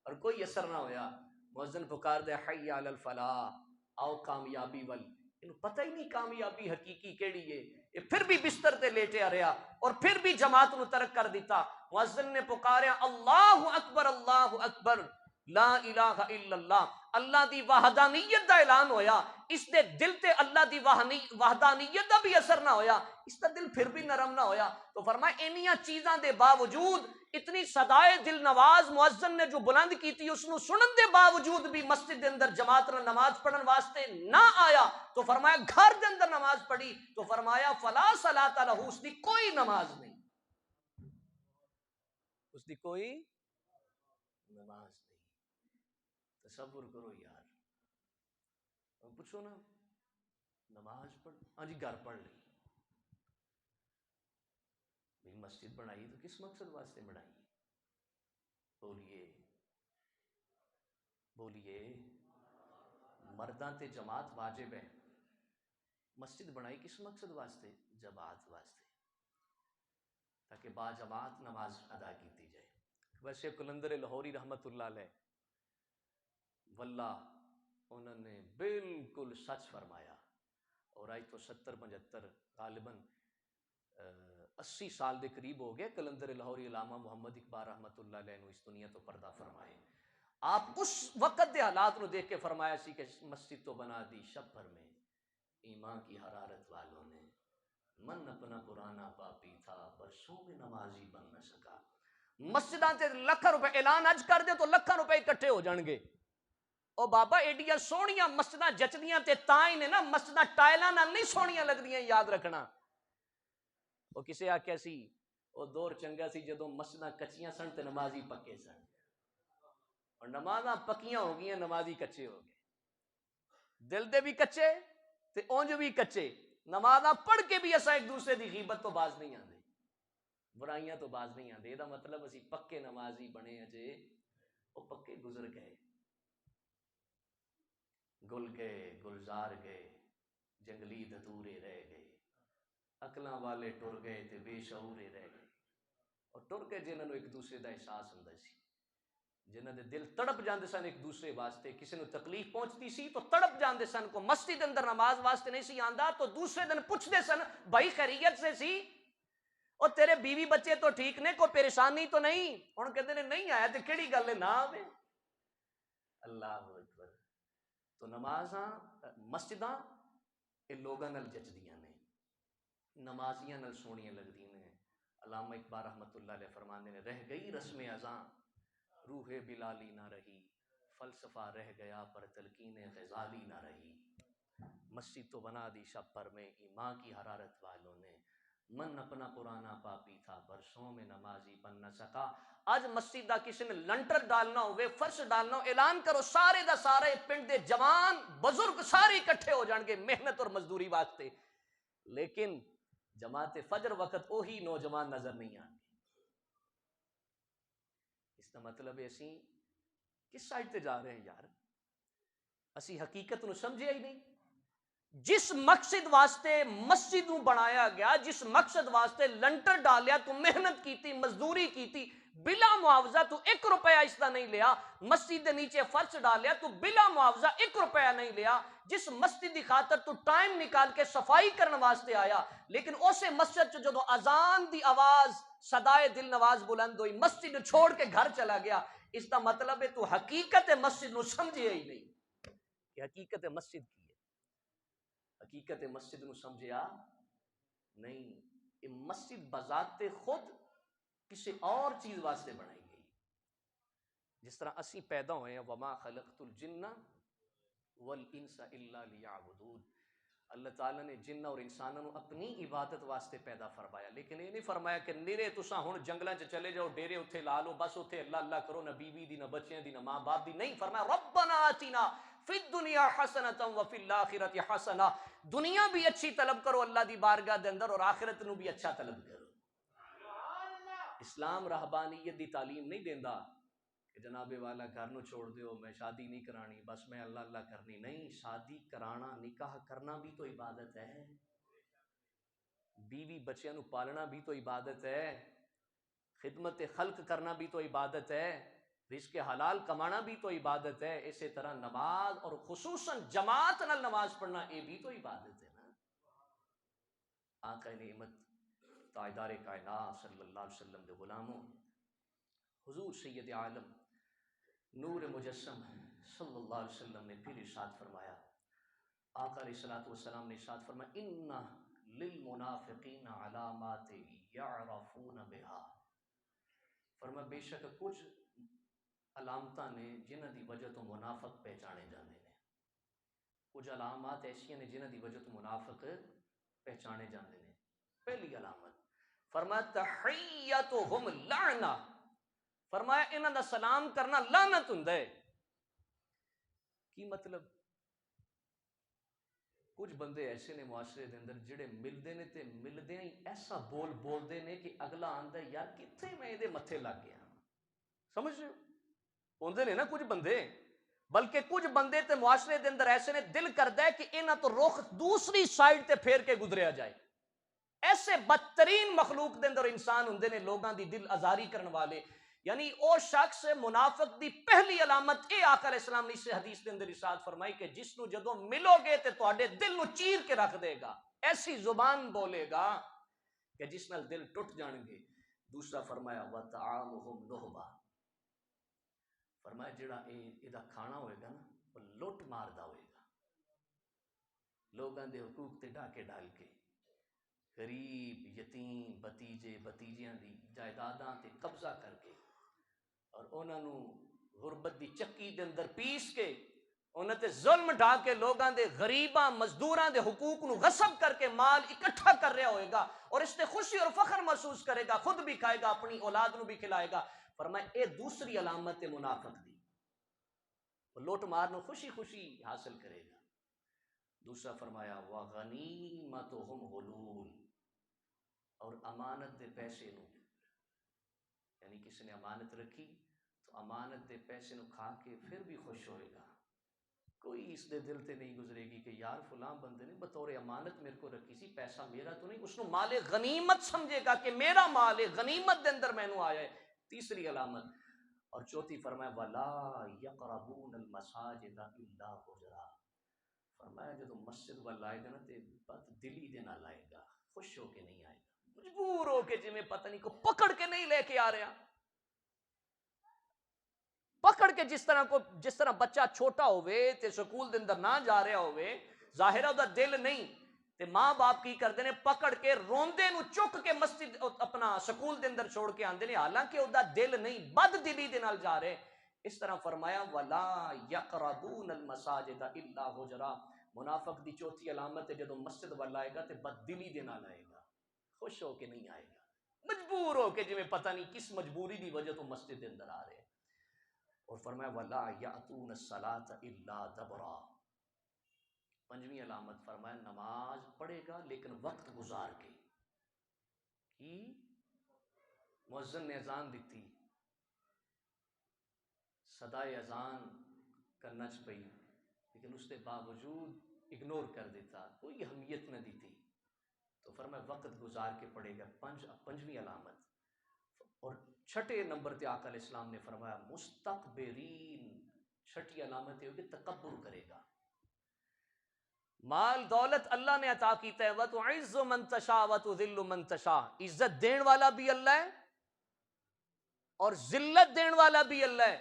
Speaker 1: اور کوئی اثر نہ ہویا۔ مؤذن پکار دے حی علی الفلاح، آؤ کامیابی ول، انہوں پتہ ہی نہیں کامیابی حقیقی کیڑی ہے، یہ پھر بھی بستر تے لیٹے رہیا اور پھر بھی جماعت نو ترک کر دیتا۔ مؤذن نے پکاریا اللہ اکبر اللہ اکبر لا الہ الا اللہ، اللہ دی وحدانیت دا اعلان ہویا، اس دے دل تے اللہ دی وحدانیت دا بھی اثر نہ ہویا، اس دا دل پھر بھی نرم نہ ہویا۔ تو فرمایا انہیاں چیزاں دے باوجود، اتنی صدائے دل نواز مؤذن نے جو بلند کی تھی، اس نو سنن دے باوجود بھی مسجد دے اندر جماعت نال نماز پڑھن واسطے نہ آیا، تو فرمایا گھر دے اندر نماز پڑھی، تو فرمایا فلا صلاۃ لہ، اس دی کوئی نماز نہیں، اس دی کوئی نماز نہیں۔ تصور کرو یار، پوچھو نا نماز پڑھ، ہاں جی گھر پڑھ لی، مسجد بنائی تو کس مقصد واسطے بنائی؟ بولیے، بولیے مرداں تے جماعت واجب ہے، مسجد بنائی کس مقصد واسطے؟ جماعت واسطے، تاکہ با جماعت نماز ادا کیتی جائے۔ ویسے قلندر لاہوری رحمت اللہ علیہ واللہ انہوں نے بالکل سچ فرمایا، اور آج تو 70-75 غالباً 80 سال دے قریب ہو گئے قلندر لاہوری علامہ محمد اقبال رحمت اللہ علیہ نے اس دنیا تو پردہ فرمائے۔ آپ اس وقت دے حالات نو دیکھ کے فرمایا سی کہ مسجد تو بنا دی شب بھر میں ایمان کی حرارت والوں نے، من اپنا پرانا پاپی تھا برسوں میں نمازی بن نہ سکا۔ مسجداں تے لکھاں روپے اعلان اج کر دے تو لکھاں روپے اکٹھے ہو جان گے۔ او بابا ایڈیاں سونیاں مسجداں جچدیاں تے تاں ہی نے نا، مسجداں ٹائلاں نال نہیں سونیاں لگدیاں، یاد رکھنا۔ وہ کسے آکھیا سی وہ دور چنگا سی جدوں مسجداں کچیاں سن تے نمازی پکے سن، اور نمازاں پکیاں ہو گئیاں نمازی کچے ہو گئے، دل دے بھی کچے تے اونج بھی کچے، نمازاں پڑھ کے بھی اساں ایک دوسرے دی غیبت تو باز نہیں آندے، برائیاں تو باز نہیں آندے۔ دا مطلب اسی پکے نمازی بنے اجے وہ پکے گزر گئے، گل گئے گلزار گئے، جنگلی دھتورے رہ گئے، عقلاں والے ٹر گئے تے بے شعورے رہ گئے۔ اور ٹر کے جنہاں نوں ایک دوسرے دا احساس ہوندا سی، جنہاں دے دل تڑپ جاندے سن ایک دوسرے واسطے، کسی نوں تکلیف پہنچتی سی تو تڑپ جاندے سن، کو مسجد اندر نماز واسطے نہیں سی آندا تو دوسرے دن پوچھدے سن بھائی خیریت سے سی، اور تیرے بیوی بچے تو ٹھیک نے، کوئی پریشانی تو نہیں؟ ہن کہندے نے نہیں آیا تے کیڑی گل ہے نہ آوے۔ اللہ اکبر۔ تو نمازاں مسجداں یہ لوگاں نال جچدیاں نے، نمازیاں نال سونیاں لگدیاں نے۔ علامہ اقبال رحمت اللہ علیہ فرماندے نے رہ گئی رسم اذاں روح بلالی نہ رہی، فلسفہ رہ گیا پر تلقین غزالی نہ رہی۔ مسجد تو بنا دی شب پر میں ایمان کی حرارت والوں نے، من اپنا پرانا پاپی تھا برسوں میں نمازی بن نہ سکا۔ آج مسجد دا کسی نے لنٹر ڈالنا ہوئے، فرش ڈالنا ہو، اعلان کرو سارے دا سارے پنڈ دے جوان بزرگ سارے اکٹھے ہو جان گے محنت اور مزدوری واسطے، لیکن جماعت فجر وقت وہی نوجوان نظر نہیں آن گے۔ اس کا مطلب ہے اسی کس سائڈ تے جا رہے ہیں یار؟ اسی حقیقت نو سمجھے ہی نہیں۔ جس مقصد واسطے مسجد نو بنایا گیا، جس مقصد واسطے لنٹر ڈالیا، تو محنت کیتی، مزدوری کیتی، بلا معاوضہ تو 1 روپیہ اس کا نہیں لیا۔ مسجد دے نیچے فرش ڈالیا تو بلا معاوضہ 1 روپیہ نہیں لیا۔ جس مسجد دی خاطر تو ٹائم نکال کے صفائی کرنے واسطے آیا، لیکن اسے مسجد چ جدو اذان دی آواز صدائے دل نواز بلند ہوئی، مسجد چھوڑ کے گھر چلا گیا۔ اس کا مطلب ہے تو حقیقت مسجد نو سمجھے ہی نہیں کہ حقیقت مسجد کی ہے۔ حقیقت مسجد نو سمجھیا نہیں۔ یہ مسجد بذات خود کسی اور چیز واسطے بنائی گئی، جس طرح اسی پیدا ہوئے ہیں وما خلقت الجن والانس الا لیعبدون۔ اللہ تعالیٰ نے جن اور انسانوں کو اپنی عبادت واسطے پیدا فرمایا، لیکن یہ نہیں فرمایا کہ نیرے تساں ہن جنگلاں چ چلے جاؤ، ڈیرے اتھے لا لو، بس اتھے اللہ اللہ کرو، نہ بیوی دی، نہ بچیاں دی، نہ ماں باپ دی۔ نہیں، فرمایا ربنا آتنا فی الدنیا حسنۃ وفی الآخرۃ حسنہ۔ دنیا بھی اچھی طلب کرو اللہ دی بارگاہ دے اندر، اور آخرت نو بھی اچھا طلب کرو۔ اسلام رہبانیت دی تعلیم نہیں دیندا کہ جناب والا گھر نو چھوڑ دیو، میں شادی نہیں کرانی، بس میں اللہ اللہ کرنی۔ نہیں، شادی کرانا، نکاح کرنا بھی تو عبادت ہے، بیوی بچیاں نو پالنا بھی تو عبادت ہے، خدمت خلق کرنا بھی تو عبادت ہے، رزق حلال کمانا بھی تو عبادت ہے۔ اسی طرح نماز، اور خصوصاً جماعت نال نماز پڑھنا، یہ بھی تو عبادت ہے نا۔ آقا نعمت تاجدار کائنات صلی اللہ علیہ وسلم دے غلاموں، حضور سید عالم نور مجسم صلی اللہ علیہ وسلم نے پھر ارشاد فرمایا، آقا علیہ الصلوۃ والسلام نے ارشاد فرمایا ان للمنافقین علامات یعرفون بہا۔ فرمایا بے شک کچھ علامتاں نے جنہاں دی وجہ تو منافق پہچانے جاندے نے، کچھ علامات ایسیاں نے جنہاں دی وجہ تو منافق پہچانے جاندے نے۔ پہلی علامت فرمایا تحیتہم لعنہ، فرمایا انہاں دا سلام کرنا لعنت ہوندا ہے۔ کی مطلب؟ کچھ بندے ایسے نے معاشرے دے اندر جڑے ملدے نے تے ملدے ہی ایسا بول بولدے نے کہ اگلا آندا ہے یار کتھے میں دے متھے لگ گیا۔ سمجھ رہے ہو؟ ہوندے نے نا کچھ بندے
Speaker 2: بلکہ کچھ بندے تے معاشرے دے اندر ایسے نے دل کردا ہے کہ انہاں تو رخ دوسری سائڈ تے پھیر کے گزریا جائے. ایسے بدترین مخلوق دے اندر انسان ہوندے نے لوگاں دی دل آزاری کرن والے. یعنی او شخص منافق دی پہلی علامت اے آقا علیہ السلام نے اس حدیث دے اندر ارشاد فرمائی کہ جس نو جدوں ملو گے تے تواڈے دل نو چیر کے رکھ دے گا، ایسی زبان بولے گا کہ جس نال دل ٹوٹ جان گے. دوسرا فرمایا وَطَعَامُهُمْ نُهْبَةٌ، فرمایا جڑا اے دا کھانا ہوئے گا نا وہ لوٹ ماردا ہوئے گا، لوگاں دے حقوق تے ڈاکے ڈال کے، غریب یتیم بتیجے بتیجیاں دی جائیداداں تے قبضہ کر کے اور انہاں نو غربت دی چکی دے اندر پیس کے انہاں تے ظلم ڈھا کے لوگاں دے غریباں مزدوراں دے حقوق نو غصب کر کے مال اکٹھا کر رہا ہوئے گا اور اس تے خوشی اور فخر محسوس کرے گا، خود بھی کھائے گا، اپنی اولاد نو بھی کھلائے گا. فرمایا اے دوسری علامت ہے منافق دی، وہ لوٹ مار نو خوشی خوشی حاصل کرے گا. دوسرا فرمایا وَغَنِیمَتُهُمْ غُلُولٌ، اور امانت دے پیسے نو، یعنی کسی نے امانت رکھی تو امانت دے پیسے نو کھا کے پھر بھی خوش ہوئے گا. کوئی اس دے دل تے نہیں گزرے گی کہ یار فلاں بندے نے بطور امانت میرے کو رکھی سی، پیسہ میرا تو نہیں، اس نو مال غنیمت سمجھے گا کہ میرا مال غنیمت دے اندر میں نو آیا ہے. تیسری علامت. اور چوتھی فرمایا وَلَا يَقْرَبُونَ الْمَسَاجِدَ إِلَّا حُجْرًا، فرمایا جدو مسجد وال آئے گا نا تے بد دلی دے نال آئے گا، خوش ہو کے نہیں آئے گا، مجبور ہو کے، جی میں پتہ نہیں کو پکڑ کے نہیں لے کے آ رہا، پکڑ کے جس طرح بچہ چھوٹا ہوئے تے سکول دے اندر نہ جا رہا ہوئے، ظاہر ہے دا دل نہیں تے ماں باپ کی کردے نے پکڑ کے روندے نو چک کے مسجد اپنا سکول دے اندر چھوڑ کے آندے نے، حالانکہ او دا دل نہیں، بد دلی دے نال جا رہے. اس طرح فرمایا وَلَا يَقْرَبُونَ الْمَسَاجِدَ إِلَّا حُجْرًا، منافق دی چوتھی علامت ہے جدو مسجد والا آئے گا تے بد دلی دے نال آئے گا، خوش ہو کے نہیں آئے گا، مجبور ہو کے، جی میں پتہ نہیں کس مجبوری دی وجہ تو مسجد دے اندر آ رہے. اور فرمایا وَلَا يَأْتُونَ الصَّلَاةَ إِلَّا دَبْرًا، پنجویں علامت فرمایا نماز پڑھے گا لیکن وقت گزار کے. کی مؤذن نے اذان دیتی، صدائے اذان کرنا چاہیے لیکن اس کے باوجود اگنور کر دیتا، کوئی اہمیت نہ دیتی، تو فرمایا وقت گزار کے پڑھے گا. پنجویں علامت. اور چھٹے نمبر تے آقا علیہ السلام نے فرمایا مستکبرین، چھٹی علامت ہے کہ تکبر کرے گا. مال دولت اللہ نے عطا کیتا ہے، وَتُعِزُّ مَن تَشَاءُ وَتُذِلُّ مَن تَشَاءُ، عزت دین والا بھی اللہ ہے اور ذلت دین والا بھی اللہ ہے،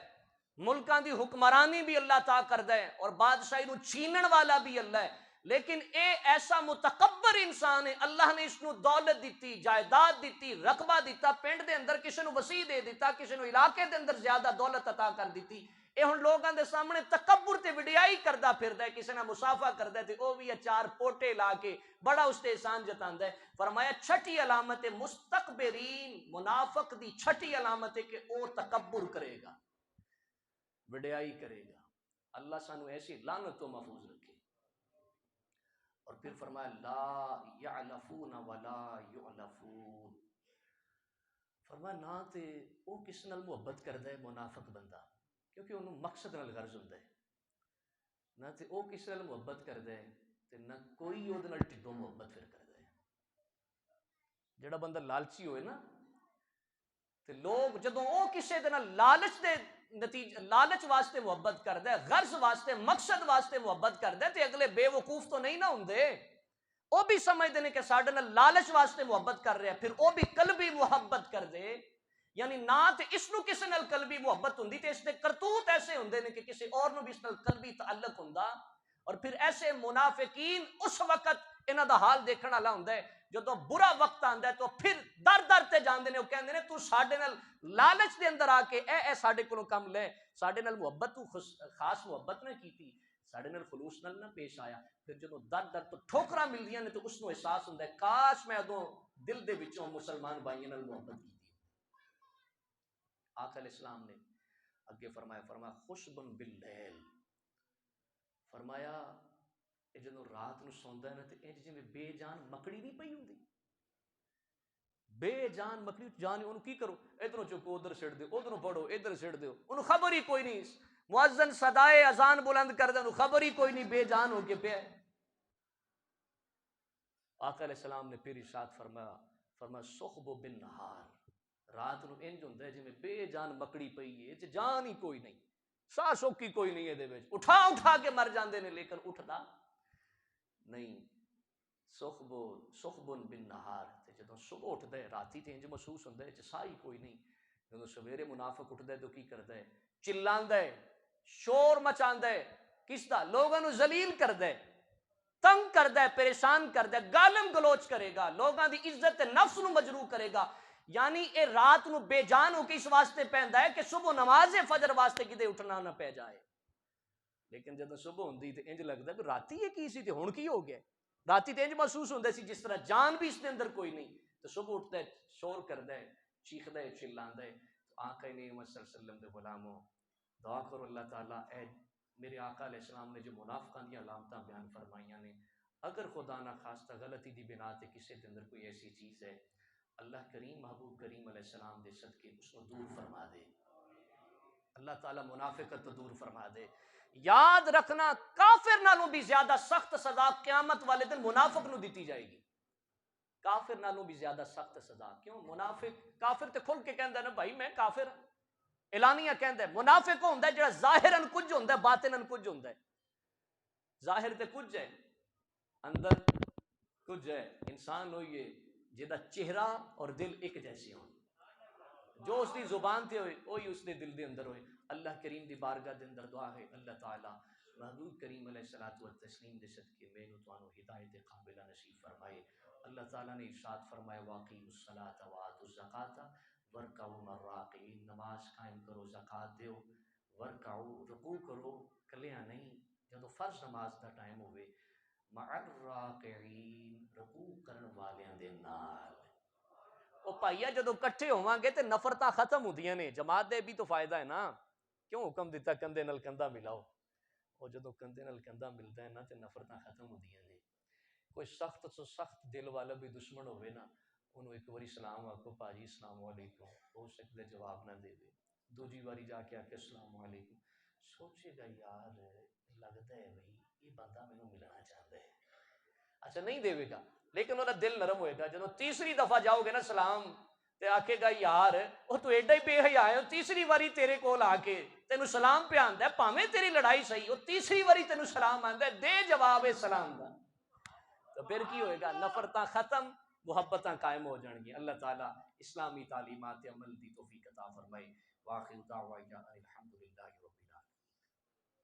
Speaker 2: ملکاں دی حکمرانی بھی اللہ عطا کردا ہے اور بادشاہی نو چھینن والا بھی اللہ ہے. لیکن اے ایسا متکبر انسان ہے، اللہ نے اس نو دولت دیتی، جائیداد دیتی، رقبہ دیتا، پنڈ دے اندر کسی نو وسیع دے دیتا، کسی نو علاقے دے اندر زیادہ دولت عطا کر دیتی، اے ہن لوگاں دے سامنے تکبر تے وڈیائی کردا پھردا ہے، کسی نال مصافحہ کردا ہے تے او بھی چار پوٹے لا کے بڑا اس تے احسان جتاندا ہے. فرمایا چھٹی علامت ہے مستکبرین، منافق دی چھٹی علامت ہے کہ او تکبر کرے گا، وڈیائی کرے گا. اللہ سانو ایسی لعنت تو محفوظ رکھے. اور پھر فرمایا لا یعلفون ولا یعلفون، فرمایا نہ تے او کس نال محبت کردا ہے منافق بندہ کیونکہ انہوں مقصد نال غرض ہوندا ہے، نہ تے او کس نال محبت کردا ہے تے نہ کوئی او دے نال ٹھڈوں محبت پھر کردا ہے. جڑا بندہ لالچی ہوئے نا تے لوگ جدوں او کسے دے نال لالچ دے نتیجے لالچ واسطے محبت کردا ہے، غرض واسطے، مقصد واسطے محبت کردا ہے تے اگلے بے وقوف تو نہیں نہ ہوندے، او بھی سمجھدے نے کہ ساڈے نال لالچ واسطے محبت کر رہا ہے، پھر او بھی قلبی محبت کر دے. یعنی نہ تے اس نو کسے نال قلبی محبت ہوندی تے اس دے کرتوت ایسے ہوندے نے کہ کسی اور نو بھی اس نال قلبی تعلق ہوندا. اور پھر ایسے منافقین اس وقت انہاں دا حال دیکھن والا ہوندا ہے جدوں برا وقت آندا ہے تو پھر در در تے جاندے نے، او کہندے نے تو ساڈے نال لالچ دے اندر آ کے اے ساڈے کولوں کم لے، ساڈے نال محبت تو خاص محبت نہ کیتی، ساڈے نال خلوص نال نہ پیش آیا. پھر جدوں در در تو ٹھوکراں ملدیاں نے تو اس نو احساس ہوندا ہے کاش میں ادوں دل دے وچوں مسلمان بھائیاں نال محبت کیتی. آقا علیہ السلام نے اگے فرمایا خشبن باللیل، فرمایا جدوں رات نو سوندا ہے نا تے انج جویں بے جان مکڑی نہیں پئی ہوندی، بے جان مکڑی جان اونوں کی کرو، ادھروں چکو ادھر سٹ دیو، ادھروں پڑھو ادھر سٹ دیو، اونوں خبر ہی کوئی نہیں. مؤذن صدائے اذان بلند کر دے خبر ہی کوئی نہیں، بے جان ہو کے پیا ہے۔ آقا علیہ السلام نے پھر ارشاد فرمایا سخب بن نہار، رات نو انج ہوندا ہے جویں بے جان مکڑی پئی ہے، تے جان ہی کوئی نہیں، ساہ سوکی کوئی نہیں ہے، اٹھا اٹھا کے مر جاندے نے لیکن اٹھدا نہیں۔ سخب بن نہار، تے جدوں صبح اٹھدا ہے راتی تے انج محسوس ہوندا ہے ساہ ہی کوئی نہیں، جدوں سویرے منافق اٹھدا ہے تو کی کردا ہے؟ چلاندا ہے، شور مچاندا ہے، کس دا؟ لوگاں نو ذلیل کردا ہے، تنگ کردا ہے، پریشان کردا ہے، گالم گلوچ کرے گا، لوگاں دی عزت نفس نو مجروح کرے گا۔ یعنی اے رات نو بے جان ہو کے اس واسطے پیندا ہے کہ صبح نماز فجر واسطے کدے اٹھنا نہ پی جائے۔ لیکن جدوں صبح ہوندی تے انج لگدا ہے کہ راتی یہ کی سی تے ہن کی ہو گیا؟ راتی تے انج محسوس ہوندا سی جس طرح جان بھی اس دے اندر کوئی نہیں، تو صبح اٹھتا ہے، شور کردا ہے، چیخدا ہے، چلاندا ہے۔ تو آقا نعمت صلی اللہ علیہ وسلم دے غلاموں، دعا کرو اللہ تعالیٰ اے میرے آقا علیہ السلام نے جو منافقاں دی علامتاں بیان فرمائیاں نے، اگر خدا نہ خواستہ غلطی دی بنا تے کسی دے اندر کوئی ایسی چیز ہے، اللہ کریم محبوب کریم علیہ السلام دے صدقے اس کو دور فرما دے، اللہ تعالیٰ منافقت تو دور فرما دے۔ یاد رکھنا کافر نالوں بھی زیادہ سخت سزا قیامت والے دن منافق نو دیتی جائے گی، کافر نالوں بھی زیادہ سخت سزا۔ کیوں؟ منافق، کافر تے کھل کے کہندا ہے نا بھائی میں کافر ہوں، اعلانیہ کہندا ہے۔ منافق ہوندا ہے جڑا ظاہراً کچھ ہوندا ہے باطناً کچھ ہوندا ہے، ظاہر تے کچھ ہے اندر کچھ ہے۔ انسان ہوئیے جہاں چہرہ اور دل ایک جیسے ہوں، جو اس دی زبان تے ہوئے وہی اس دے دل دے اندر ہوئے۔ اللہ کریم دی بارگاہ دے اندر دعا ہے اللہ تعالیٰ محبوب کریم علیہ الصلوۃ والتسلیم دے صدقے مینوں تانوں ہدایت قابلہ نصیب فرمائے۔ اللہ تعالیٰ نے ارشاد فرمایا واقیموا الصلاۃ وآتوا الزکاۃ وارکعوا مع الراکعین، نماز قائم کرو، زکات دیو، ورکعوا رکوع کرو، کلیاں نہیں، جدوں فرض نماز دا ٹائم ہوئے، مع الراکعین رکوع کرن والیاں دے نال۔ او بھائیا جدو کٹھے ہوواں گے تے نفرتاں ختم ہوندیاں نے، جماعت دے بھی تو فائدہ ہے نا، کیوں حکم دیتا کندھے نال کندھا ملاؤ؟ او جدو کندھے نال کندھا ملدا ہے نا تے نفرتاں ختم ہوندیاں نے۔ کوئی سخت تو سخت دل والا بھی دشمن ہوئے نا، انہوں ایک باری سلام آکھو پاجی السلام علیکم، ہو سکتا ہے جواب نہ دے دے، دوجی باری جا کے آکے السلام علیکم، سوچے گا یار لگتا ہے بھئی یہ بندہ مینوں ملنا چاہتا ہے، اچھا نہیں دے گا لیکن انہوں دل نرم ہوئے گا۔ جب تیسری دفعہ جاؤ گے نا سلام تے آکھے گا یار وہ تو ایڈا ہی بے حیا ہے، تیسری باری تیرے کول آ کے تینوں سلام پہ آندا ہے، پاویں تیری لڑائی صحیح، وہ تیسری باری تینوں سلام آندا ہے، دے جواب سلام دا، تو پھر کی ہوئے گا؟ نفرتاں ختم، محبتاں قائم ہو جان گی۔ اللہ تعالیٰ اسلامی تعلیمات عمل دی توفیق عطا فرمائے۔ واخر دعوانا الحمدللہ۔